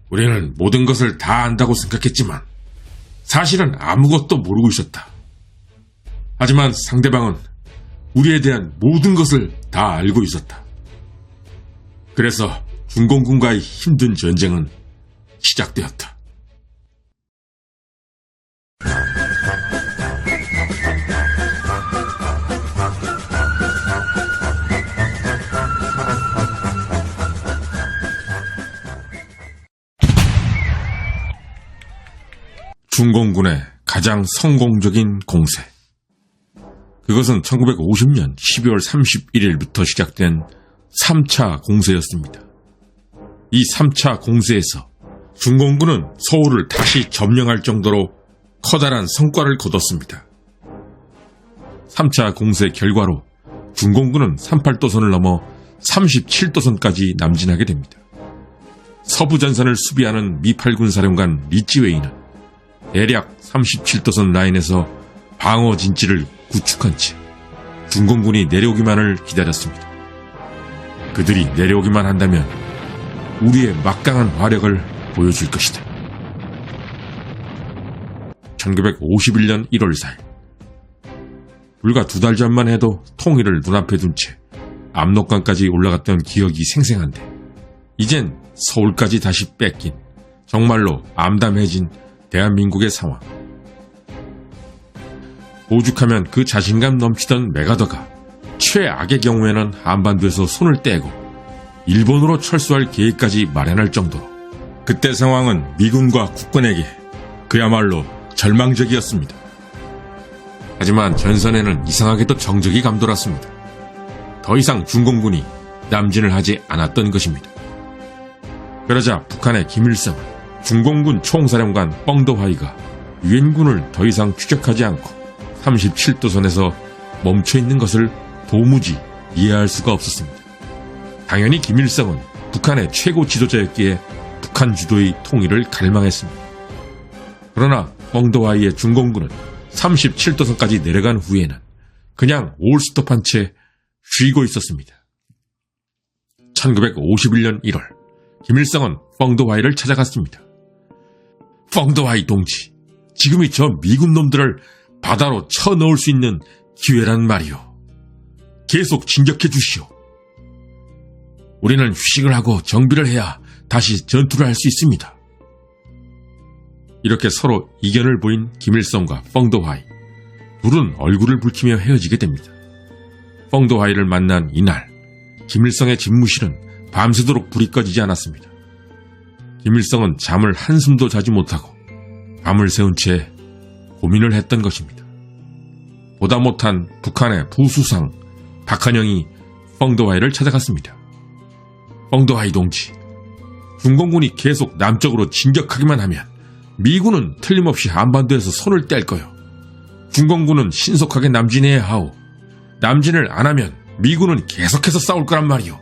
우리는 모든 것을 다 안다고 생각했지만 사실은 아무것도 모르고 있었다. 하지만 상대방은 우리에 대한 모든 것을 다 알고 있었다. 그래서 중공군과의 힘든 전쟁은 시작되었다. 중공군의 가장 성공적인 공세. 그것은 1950년 12월 31일부터 시작된 3차 공세였습니다. 이 3차 공세에서 중공군은 서울을 다시 점령할 정도로 커다란 성과를 거뒀습니다. 3차 공세 결과로 중공군은 38도선을 넘어 37도선까지 남진하게 됩니다. 서부전선을 수비하는 미8군 사령관 리찌웨이는 대략 37도선 라인에서 방어 진지를 구축한 채 중공군이 내려오기만을 기다렸습니다. 그들이 내려오기만 한다면 우리의 막강한 화력을 보여줄 것이다. 1951년 1월 4일 불과 2달 전만 해도 통일을 눈앞에 둔 채 압록강까지 올라갔던 기억이 생생한데 이젠 서울까지 다시 뺏긴 정말로 암담해진 대한민국의 상황. 오죽하면 그 자신감 넘치던 메가더가 최악의 경우에는 한반도에서 손을 떼고 일본으로 철수할 계획까지 마련할 정도로 그때 상황은 미군과 국군에게 그야말로 절망적이었습니다. 하지만 전선에는 이상하게도 정적이 감돌았습니다. 더 이상 중공군이 남진을 하지 않았던 것입니다. 그러자 북한의 김일성은 중공군 총사령관 뻥더화이가 유엔군을 더 이상 추격하지 않고 37도선에서 멈춰있는 것을 도무지 이해할 수가 없었습니다. 당연히 김일성은 북한의 최고 지도자였기에 북한 주도의 통일을 갈망했습니다. 그러나 뻥더화이의 중공군은 37도선까지 내려간 후에는 그냥 올스톱한 채 쉬고 있었습니다. 1951년 1월 김일성은 뻥더화이를 찾아갔습니다. 뻥더화이 동지, 지금이 저 미군 놈들을 바다로 쳐넣을 수 있는 기회란 말이오. 계속 진격해 주시오. 우리는 휴식을 하고 정비를 해야 다시 전투를 할 수 있습니다. 이렇게 서로 이견을 보인 김일성과 뻥더화이, 둘은 얼굴을 붉히며 헤어지게 됩니다. 뻥더화이를 만난 이날, 김일성의 집무실은 밤새도록 불이 꺼지지 않았습니다. 김일성은 잠을 한숨도 자지 못하고 밤을 새운 채 고민을 했던 것입니다. 보다 못한 북한의 부수상 박한영이 뻥더화이를 찾아갔습니다. 뻥더화이 동지, 중공군이 계속 남쪽으로 진격하기만 하면 미군은 틀림없이 한반도에서 손을 뗄 거요. 중공군은 신속하게 남진해야 하오. 남진을 안 하면 미군은 계속해서 싸울 거란 말이오.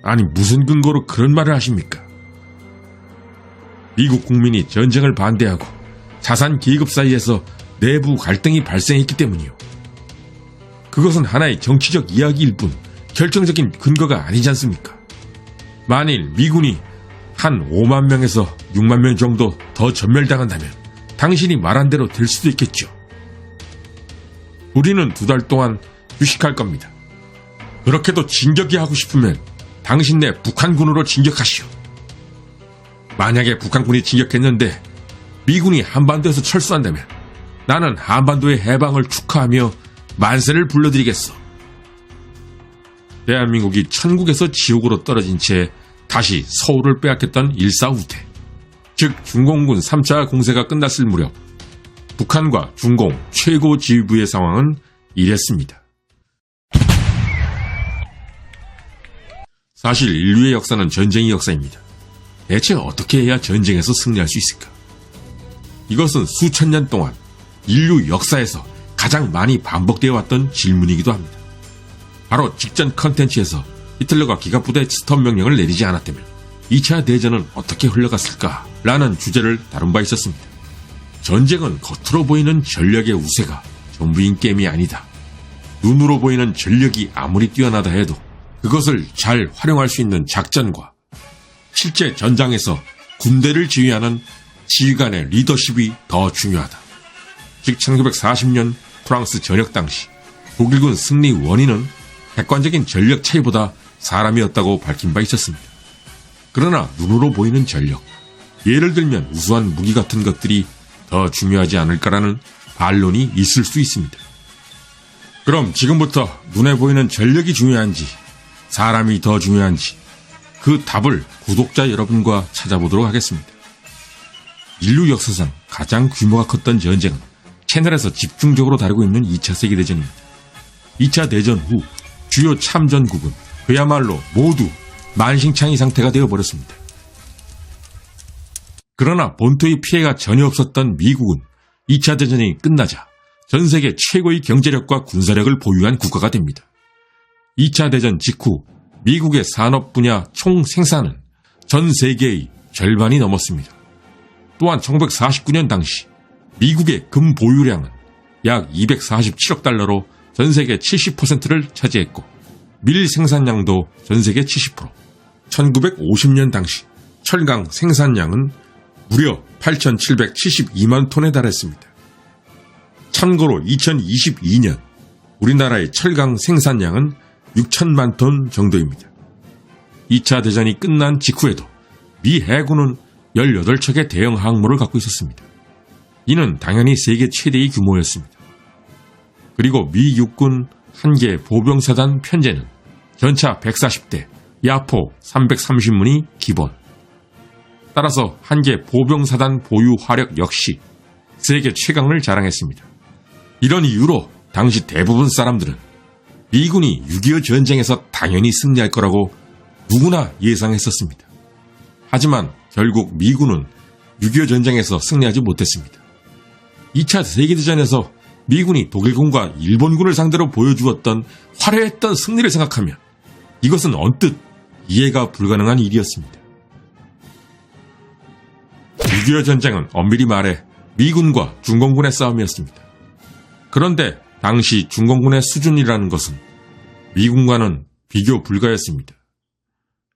아니, 무슨 근거로 그런 말을 하십니까? 미국 국민이 전쟁을 반대하고 자산 계급 사이에서 내부 갈등이 발생했기 때문이요. 그것은 하나의 정치적 이야기일 뿐 결정적인 근거가 아니지 않습니까? 만일 미군이 한 5만 명에서 6만 명 정도 더 전멸당한다면 당신이 말한 대로 될 수도 있겠죠. 우리는 2달 동안 휴식할 겁니다. 그렇게도 진격이 하고 싶으면 당신네 북한군으로 진격하시오. 만약에 북한군이 진격했는데 미군이 한반도에서 철수한다면 나는 한반도의 해방을 축하하며 만세를 불러드리겠소. 대한민국이 천국에서 지옥으로 떨어진 채 다시 서울을 빼앗겼던 일사후퇴, 즉 중공군 3차 공세가 끝났을 무렵 북한과 중공 최고 지휘부의 상황은 이랬습니다. 사실 인류의 역사는 전쟁의 역사입니다. 대체 어떻게 해야 전쟁에서 승리할 수 있을까? 이것은 수천 년 동안 인류 역사에서 가장 많이 반복되어 왔던 질문이기도 합니다. 바로 직전 컨텐츠에서 히틀러가 기갑부대 스톱 명령을 내리지 않았다면 2차 대전은 어떻게 흘러갔을까라는 주제를 다룬 바 있었습니다. 전쟁은 겉으로 보이는 전력의 우세가 전부인 게임이 아니다. 눈으로 보이는 전력이 아무리 뛰어나다 해도 그것을 잘 활용할 수 있는 작전과 실제 전장에서 군대를 지휘하는 지휘관의 리더십이 더 중요하다. 즉 1940년 프랑스 전역 당시 독일군 승리 원인은 객관적인 전력 차이보다 사람이었다고 밝힌 바 있었습니다. 그러나 눈으로 보이는 전력, 예를 들면 우수한 무기 같은 것들이 더 중요하지 않을까라는 반론이 있을 수 있습니다. 그럼 지금부터 눈에 보이는 전력이 중요한지 사람이 더 중요한지 그 답을 구독자 여러분과 찾아보도록 하겠습니다. 인류 역사상 가장 규모가 컸던 전쟁은 채널에서 집중적으로 다루고 있는 2차 세계대전입니다. 2차 대전 후 주요 참전국은 그야말로 모두 만신창이 상태가 되어버렸습니다. 그러나 본토의 피해가 전혀 없었던 미국은 2차 대전이 끝나자 전 세계 최고의 경제력과 군사력을 보유한 국가가 됩니다. 2차 대전 직후 미국의 산업 분야 총 생산은 전 세계의 절반이 넘었습니다. 또한 1949년 당시 미국의 금 보유량은 약 247억 달러로 전 세계 70%를 차지했고 밀 생산량도 전 세계 70%. 1950년 당시 철강 생산량은 무려 8,772만 톤에 달했습니다. 참고로 2022년 우리나라의 철강 생산량은 6천만 톤 정도입니다. 2차 대전이 끝난 직후에도 미 해군은 18척의 대형 항모를 갖고 있었습니다. 이는 당연히 세계 최대의 규모였습니다. 그리고 미 육군 한 개 보병사단 편제는 전차 140대, 야포 330문이 기본. 따라서 한 개 보병사단 보유 화력 역시 세계 최강을 자랑했습니다. 이런 이유로 당시 대부분 사람들은 미군이 6.25 전쟁에서 당연히 승리할 거라고 누구나 예상했었습니다. 하지만 결국 미군은 6.25 전쟁에서 승리하지 못했습니다. 2차 세계대전에서 미군이 독일군과 일본군을 상대로 보여주었던 화려했던 승리를 생각하면 이것은 언뜻 이해가 불가능한 일이었습니다. 6.25 전쟁은 엄밀히 말해 미군과 중공군의 싸움이었습니다. 그런데 당시 중공군의 수준이라는 것은 미군과는 비교 불가였습니다.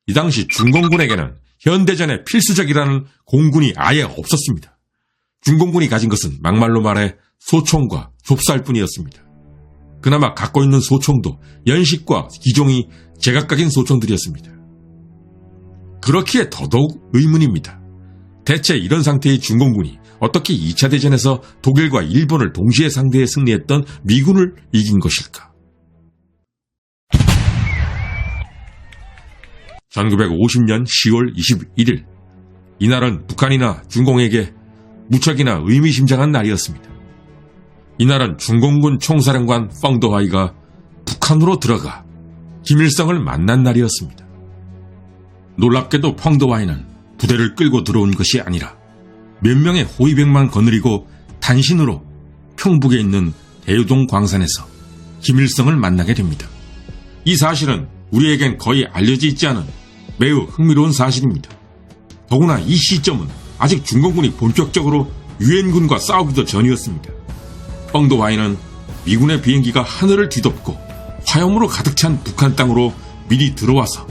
이 당시 중공군에게는 현대전에 필수적이라는 공군이 아예 없었습니다. 중공군이 가진 것은 막말로 말해 소총과 좁쌀뿐이었습니다. 그나마 갖고 있는 소총도 연식과 기종이 제각각인 소총들이었습니다. 그렇기에 더더욱 의문입니다. 대체 이런 상태의 중공군이 어떻게 2차 대전에서 독일과 일본을 동시에 상대해 승리했던 미군을 이긴 것일까? 1950년 10월 21일 이날은 북한이나 중공에게 무척이나 의미심장한 날이었습니다. 이날은 중공군 총사령관 펑도하이가 북한으로 들어가 김일성을 만난 날이었습니다. 놀랍게도 펑도하이는 부대를 끌고 들어온 것이 아니라 몇 명의 호위병만 거느리고 단신으로 평북에 있는 대유동 광산에서 김일성을 만나게 됩니다. 이 사실은 우리에겐 거의 알려져 있지 않은 매우 흥미로운 사실입니다. 더구나 이 시점은 아직 중공군이 본격적으로 유엔군과 싸우기도 전이었습니다. 펑도하이는 미군의 비행기가 하늘을 뒤덮고 화염으로 가득 찬 북한 땅으로 미리 들어와서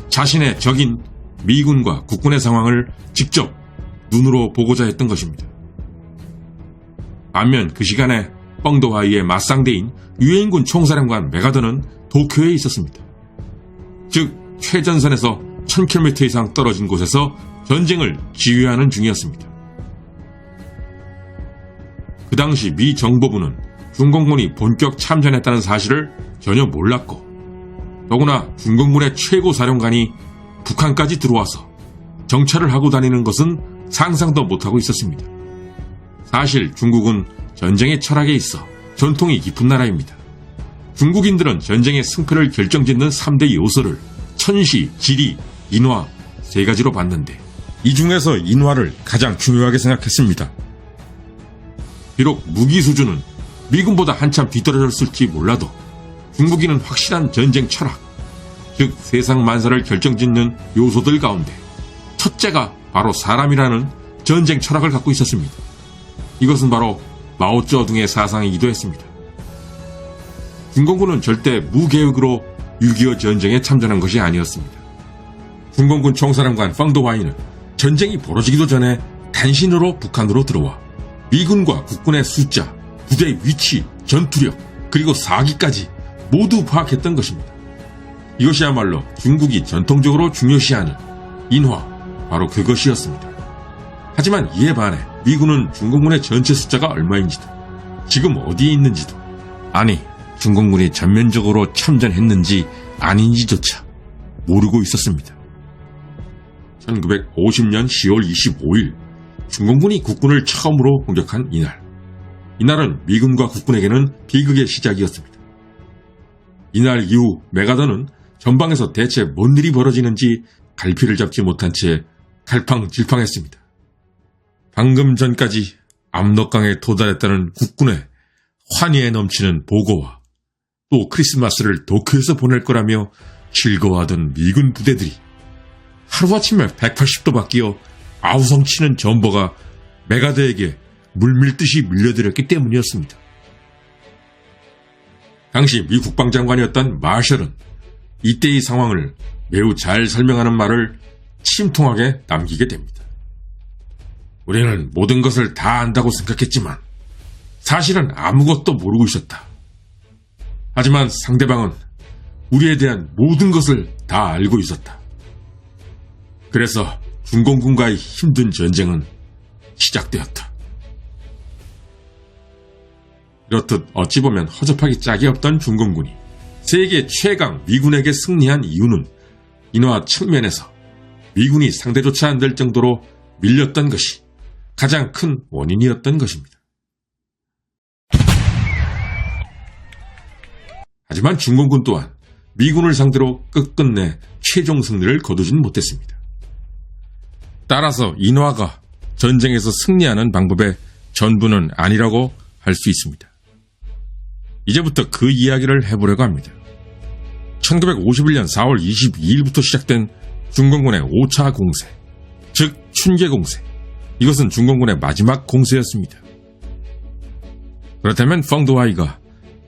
자신의 적인 미군과 국군의 상황을 직접 눈으로 보고자 했던 것입니다. 반면 그 시간에 펑도하이의 맞상대인 유엔군 총사령관 메가더는 도쿄에 있었습니다. 즉 최전선에서 1000km 이상 떨어진 곳에서 전쟁을 지휘하는 중이었습니다. 그 당시 미 정보부는 중공군이 본격 참전했다는 사실을 전혀 몰랐고 더구나 중공군의 최고 사령관이 북한까지 들어와서 정찰을 하고 다니는 것은 상상도 못하고 있었습니다. 사실 중국은 전쟁의 철학에 있어 전통이 깊은 나라입니다. 중국인들은 전쟁의 승패를 결정짓는 3대 요소를 천시, 지리, 인화 3가지로 봤는데 이 중에서 인화를 가장 중요하게 생각했습니다. 비록 무기 수준은 미군보다 한참 뒤떨어졌을지 몰라도 중국인은 확실한 전쟁 철학, 즉 세상 만사를 결정짓는 요소들 가운데 첫째가 바로 사람이라는 전쟁 철학을 갖고 있었습니다. 이것은 바로 마오쩌둥의 사상이기도 했습니다. 중공군은 절대 무계획으로 6.25 전쟁에 참전한 것이 아니었습니다. 중공군 총사령관 펑도하이는 전쟁이 벌어지기도 전에 단신으로 북한으로 들어와 미군과 국군의 숫자, 부대의 위치, 전투력, 그리고 사기까지 모두 파악했던 것입니다. 이것이야말로 중국이 전통적으로 중요시하는 인화, 바로 그것이었습니다. 하지만 이에 반해 미군은 중공군의 전체 숫자가 얼마인지도, 지금 어디에 있는지도, 아니 중공군이 전면적으로 참전했는지 아닌지조차 모르고 있었습니다. 1950년 10월 25일 중공군이 국군을 처음으로 공격한 이날. 이날은 미군과 국군에게는 비극의 시작이었습니다. 이날 이후 메가더는 전방에서 대체 뭔 일이 벌어지는지 갈피를 잡지 못한 채 갈팡질팡했습니다. 방금 전까지 압록강에 도달했다는 국군의 환희에 넘치는 보고와 또 크리스마스를 도쿄에서 보낼 거라며 즐거워하던 미군 부대들이 하루아침에 180도 바뀌어 아우성치는 전보가 메가더에게 물밀듯이 밀려들었기 때문이었습니다. 당시 미 국방장관이었던 마셜은 이때의 상황을 매우 잘 설명하는 말을 침통하게 남기게 됩니다. 우리는 모든 것을 다 안다고 생각했지만 사실은 아무것도 모르고 있었다. 하지만 상대방은 우리에 대한 모든 것을 다 알고 있었다. 그래서 중공군과의 힘든 전쟁은 시작되었다. 이렇듯 어찌 보면 허접하기 짝이 없던 중공군이 세계 최강 미군에게 승리한 이유는 인화 측면에서 미군이 상대조차 안 될 정도로 밀렸던 것이 가장 큰 원인이었던 것입니다. 하지만 중공군 또한 미군을 상대로 끝끝내 최종 승리를 거두진 못했습니다. 따라서 인화가 전쟁에서 승리하는 방법의 전부는 아니라고 할 수 있습니다. 이제부터 그 이야기를 해보려고 합니다. 1951년 4월 22일부터 시작된 중공군의 5차 공세, 즉 춘계 공세. 이것은 중공군의 마지막 공세였습니다. 그렇다면 펑도하이가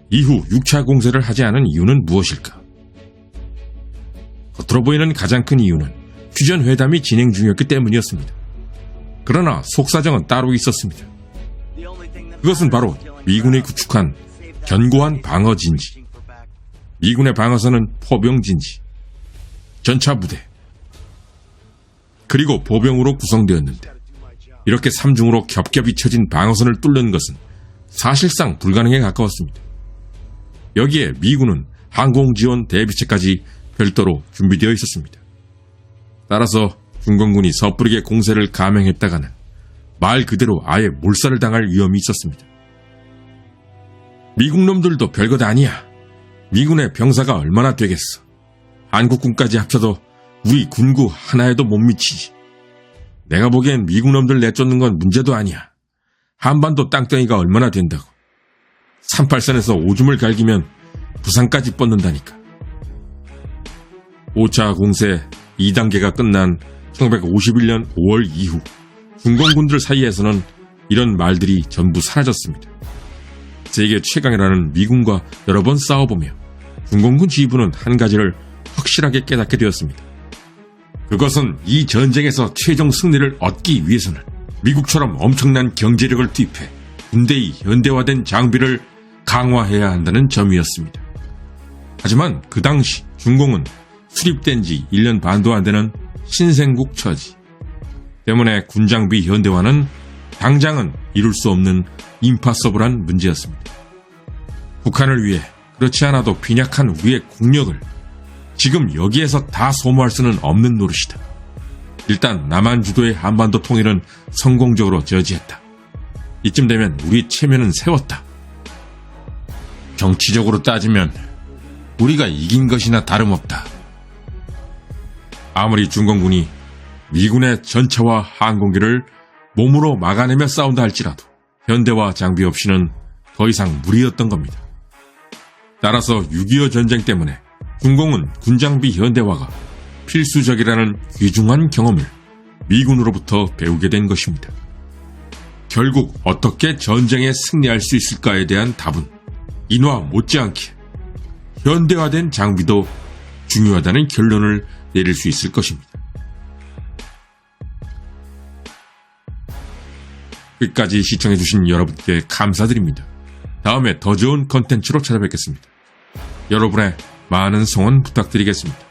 이후 6차 공세를 하지 않은 이유는 무엇일까? 겉으로 보이는 가장 큰 이유는 휴전 회담이 진행 중이었기 때문이었습니다. 그러나 속사정은 따로 있었습니다. 그것은 바로 미군이 구축한 견고한 방어 진지, 미군의 방어선은 포병 진지, 전차 부대, 그리고 보병으로 구성되었는데 이렇게 3중으로 겹겹이 쳐진 방어선을 뚫는 것은 사실상 불가능에 가까웠습니다. 여기에 미군은 항공지원 대비체까지 별도로 준비되어 있었습니다. 따라서 중공군이 섣부르게 공세를 감행했다가는 말 그대로 아예 몰살을 당할 위험이 있었습니다. 미국 놈들도 별것 아니야. 미군의 병사가 얼마나 되겠어. 한국군까지 합쳐도 우리 군구 하나에도 못 미치지. 내가 보기엔 미국 놈들 내쫓는 건 문제도 아니야. 한반도 땅덩이가 얼마나 된다고. 38선에서 오줌을 갈기면 부산까지 뻗는다니까. 5차 공세 2단계가 끝난 1951년 5월 이후 중공군들 사이에서는 이런 말들이 전부 사라졌습니다. 세계 최강이라는 미군과 여러 번 싸워보며 중공군 지휘부는 한 가지를 확실하게 깨닫게 되었습니다. 그것은 이 전쟁에서 최종 승리를 얻기 위해서는 미국처럼 엄청난 경제력을 투입해 군대의 현대화된 장비를 강화해야 한다는 점이었습니다. 하지만 그 당시 중공은 수립된 지 1년 반도 안 되는 신생국 처지 때문에 군장비 현대화는 당장은 이룰 수 없는 임파서블한 문제였습니다. 북한을 위해 그렇지 않아도 빈약한 우리의 국력을 지금 여기에서 다 소모할 수는 없는 노릇이다. 일단 남한 주도의 한반도 통일은 성공적으로 저지했다. 이쯤 되면 우리 체면은 세웠다. 정치적으로 따지면 우리가 이긴 것이나 다름없다. 아무리 중공군이 미군의 전차와 항공기를 몸으로 막아내며 싸운다 할지라도 현대화 장비 없이는 더 이상 무리였던 겁니다. 따라서 6.25 전쟁 때문에 중공은 군장비 현대화가 필수적이라는 귀중한 경험을 미군으로부터 배우게 된 것입니다. 결국 어떻게 전쟁에 승리할 수 있을까에 대한 답은 인화 못지않게 현대화된 장비도 중요하다는 결론을 내릴 수 있을 것입니다. 끝까지 시청해주신 여러분께 감사드립니다. 다음에 더 좋은 컨텐츠로 찾아뵙겠습니다. 여러분의 많은 성원 부탁드리겠습니다.